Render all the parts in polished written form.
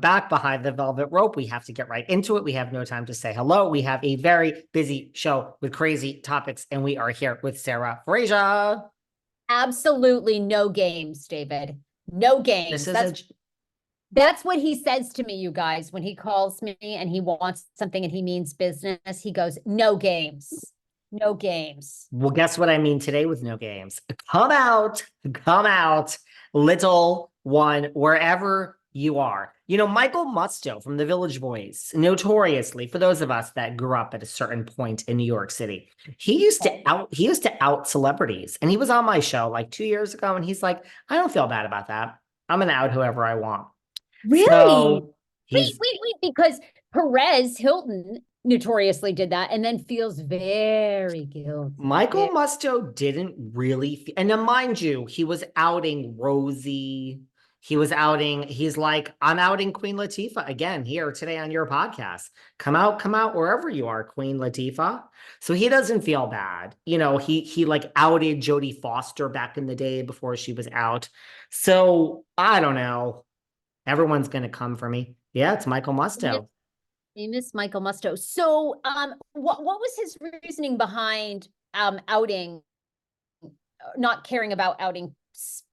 back behind the velvet rope. We have to get right into it. We have no time to say hello. We have a very busy show with crazy topics, and we are here with Sarah Fraser. Absolutely no games, David. No games. That's what he says to me, you guys, when he calls me and he wants something and he means business. He goes, no games. No games. Well, guess what I mean today with no games. Come out, little one, wherever you are. You know, Michael Musto from The Village Voice, notoriously, for those of us that grew up at a certain point in New York City, he used to out celebrities. And he was on my show like 2 years ago, and he's like, I don't feel bad about that. I'm gonna out whoever I want. Really? So wait, because Perez Hilton notoriously did that and then feels very guilty. Michael Musto didn't really, and now mind you, he was outing Rosie. He's like, I'm outing Queen Latifah again here today on your podcast. Come out wherever you are, Queen Latifah. So he doesn't feel bad. You know, he like outed Jodie Foster back in the day before she was out. So I don't know. Everyone's gonna come for me. Yeah, it's Michael Musto. Famous Michael Musto. So what was his reasoning behind outing, not caring about outing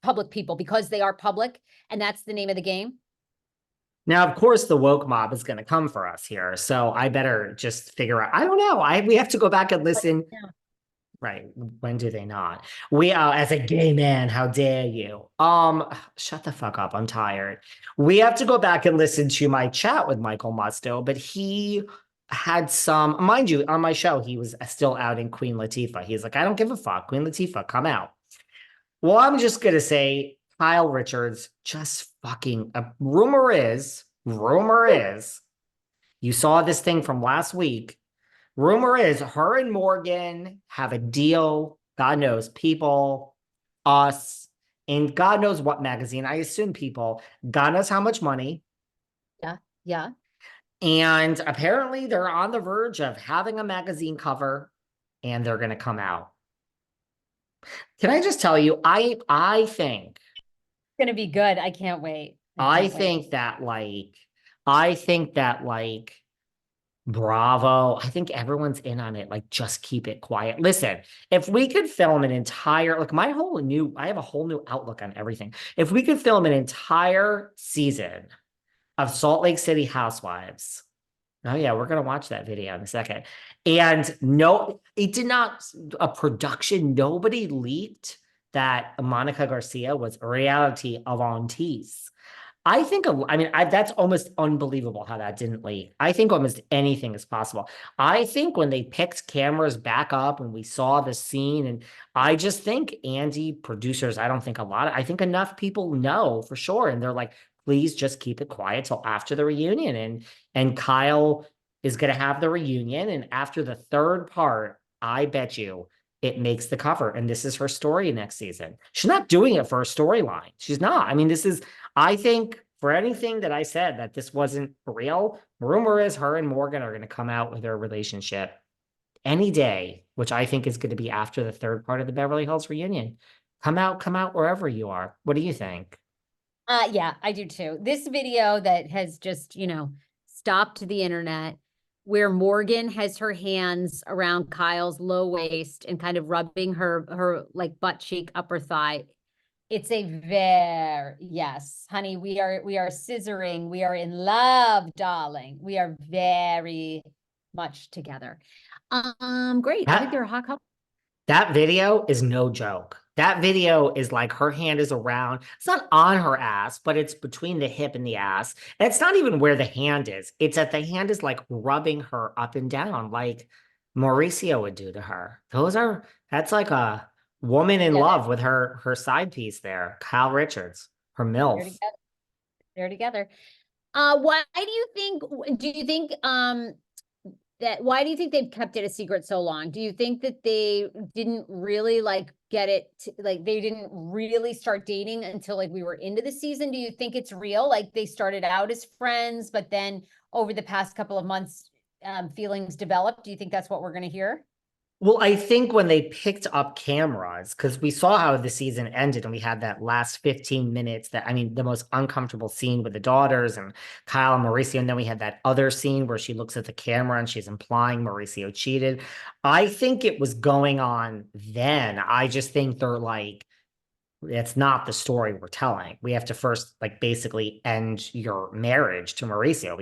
public people because they are public and that's the name of the game? Now, of course, the woke mob is going to come for us here. So I better just figure out. I don't know. We have to go back and listen. Yeah. Right. When do they not? We as a gay man, how dare you? Shut the fuck up. I'm tired. We have to go back and listen to my chat with Michael Musto, but he had some, mind you, on my show, he was still outing Queen Latifah. He's like, I don't give a fuck. Queen Latifah, come out. Well, I'm just going to say Kyle Richards just fucking, rumor is, you saw this thing from last week. Rumor is her and Morgan have a deal. God knows, People, us, and God knows what magazine. I assume People. God knows how much money. Yeah. And apparently they're on the verge of having a magazine cover, and they're going to come out. Can I just tell you, I think it's going to be good. I can't wait. I think that Bravo. I think everyone's in on it. Like, just keep it quiet. Listen, if we could film an entire, like I have a whole new outlook on everything. If we could film an entire season of Salt Lake City Housewives. Oh yeah, we're going to watch that video in a second. And no, it did not, a production, nobody leaked that Monica Garcia was a reality avantees. I think, that's almost unbelievable how that didn't leak. I think almost anything is possible. I think when they picked cameras back up and we saw the scene, and I just think Andy, producers, I think enough people know for sure. And they're like, please just keep it quiet till after the reunion. And Kyle is going to have the reunion. And after the third part, I bet you it makes the cover. And this is her story next season. She's not doing it for a storyline. She's not. I mean, I think for anything that I said that this wasn't real, rumor is her and Morgan are going to come out with their relationship any day, which I think is going to be after the third part of the Beverly Hills reunion. Come out wherever you are. What do you think? Yeah, I do too. This video that has just, stopped the internet, where Morgan has her hands around Kyle's low waist and kind of rubbing her like butt cheek, upper thigh. It's yes, honey, we are scissoring. We are in love, darling. We are very much together. Great. I think they're a hot couple. That video is no joke. That video is like her hand is around, it's not on her ass, but it's between the hip and the ass. And it's not even where the hand is. It's that the hand is like rubbing her up and down like Mauricio would do to her. That's like a woman in love with her side piece there. Kyle Richards, her MILF. They're together. Why do you think why do you think they've kept it a secret so long? Do you think that they didn't really they didn't really start dating until we were into the season? Do you think it's real? Like they started out as friends, but then over the past couple of months, feelings developed. Do you think that's what we're going to hear? Well, I think when they picked up cameras, because we saw how the season ended and we had that last 15 minutes that, I mean, the most uncomfortable scene with the daughters and Kyle and Mauricio. And then we had that other scene where she looks at the camera and she's implying Mauricio cheated. I think it was going on then. I just think they're like, it's not the story we're telling. We have to first like basically end your marriage to Mauricio.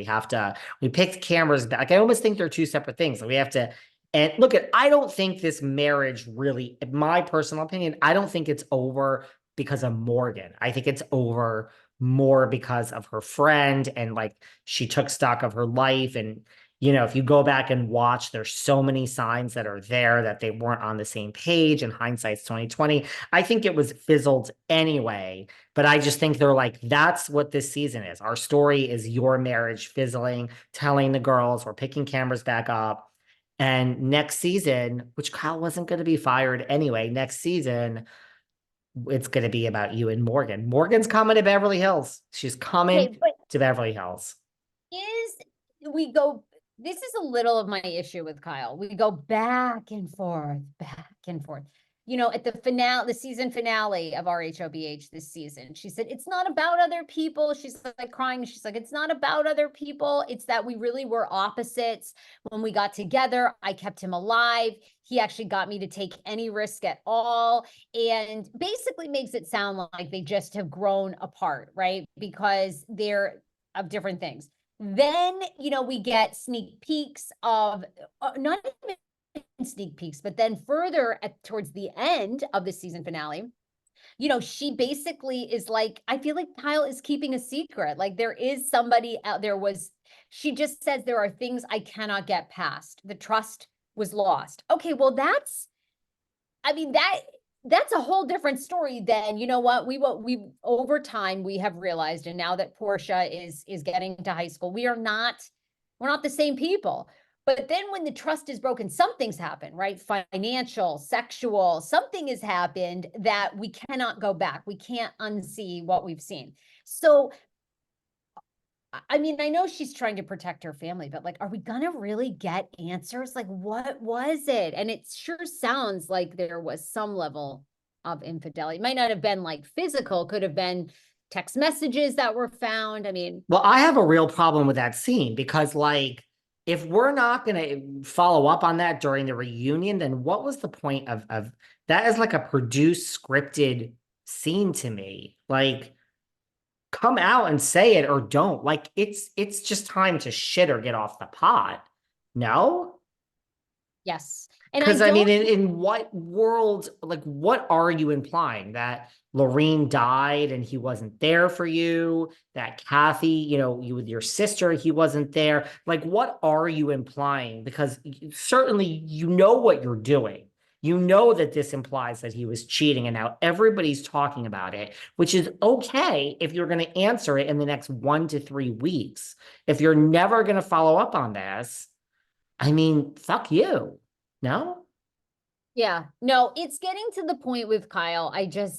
We picked cameras back. I almost think they're two separate things. We have to, and look at, I don't think this marriage really, in my personal opinion, I don't think it's over because of Morgan. I think it's over more because of her friend and like she took stock of her life. And, if you go back and watch, there's so many signs that are there that they weren't on the same page, and hindsight's 2020. I think it was fizzled anyway, but I just think they're like, that's what this season is. Our story is your marriage fizzling, telling the girls we're picking cameras back up. And next season, which Kyle wasn't going to be fired anyway, next season, it's going to be about you and Morgan. Morgan's coming to Beverly Hills. She's coming Okay, but to Beverly Hills. we go, this is a little of my issue with Kyle. We go back and forth, back and forth. At the season finale of RHOBH this season, she said, it's not about other people. She's like crying. She's like, it's not about other people. It's that we really were opposites when we got together. I kept him alive. He actually got me to take any risk at all. And basically makes it sound like they just have grown apart, right? Because they're of different things. Then, we get sneak peeks of, not even sneak peeks, but then further towards the end of the season finale, she basically is like, I feel like Kyle is keeping a secret. Like there is somebody out there she just says there are things I cannot get past. The trust was lost. Okay, well that's a whole different story than, what we over time we have realized, and now that Porsha is getting to high school, we're not the same people. But then when the trust is broken, something's happened, right? Financial, sexual, something has happened that we cannot go back. We can't unsee what we've seen. So I know she's trying to protect her family, but like, are we gonna really get answers? Like, what was it? And it sure sounds like there was some level of infidelity. It might not have been like physical, could have been text messages that were found. Well, I have a real problem with that scene because, like, if we're not going to follow up on that during the reunion, then what was the point of that? Is like a produced, scripted scene to me. Like, come out and say it or don't. Like, it's just time to shit or get off the pot. No? Yes. And Because I mean, in what world, like, what are you implying? That Lorene died and he wasn't there for you? That Kathy, you with your sister, he wasn't there? Like, what are you implying? Because certainly you know what you're doing. You know that this implies that he was cheating, and now everybody's talking about it, which is okay if you're going to answer it in the next 1 to 3 weeks. If you're never going to follow up on this, I mean, fuck you. No? yeah, no, it's getting to the point with Kyle.